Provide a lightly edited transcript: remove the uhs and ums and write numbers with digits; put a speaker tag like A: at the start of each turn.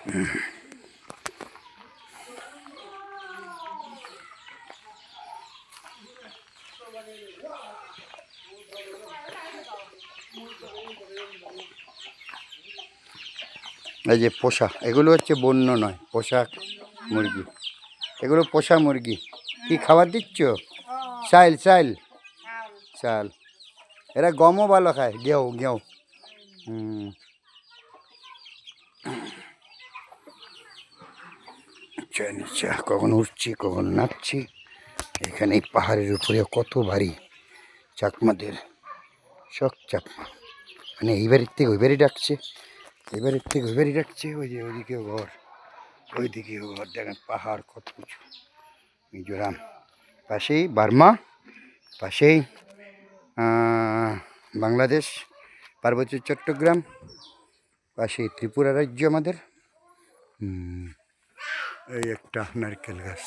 A: এই যে পোষা, এগুলো হচ্ছে বন্য নয়, পোষা মুরগি। এগুলো পোষা মুরগি। কি খাবার দিচ্ছ? চাল চাল চাল। এরা গমও ভালো খায়, গেও গেও। নিচে কখন উঠছি কখন নাচছি। এখানে এই পাহাড়ের উপরে কত ভারী চাকমাদের, সব চাকমা। মানে এই বাড়ির থেকে ওই বাড়ি ডাকছে, এই বাড়ির থেকে ওই বাড়ি ডাকছে। ওই যে ওইদিকেও ঘর, ওইদিকেও ঘর। দেখেন পাহাড় কত উঁচু। মিজোরাম পাশেই, বার্মা পাশেই, বাংলাদেশ, পার্বত্য চট্টগ্রাম পাশেই, ত্রিপুরা রাজ্য আমাদের। এই একটা নারকেল গাছ।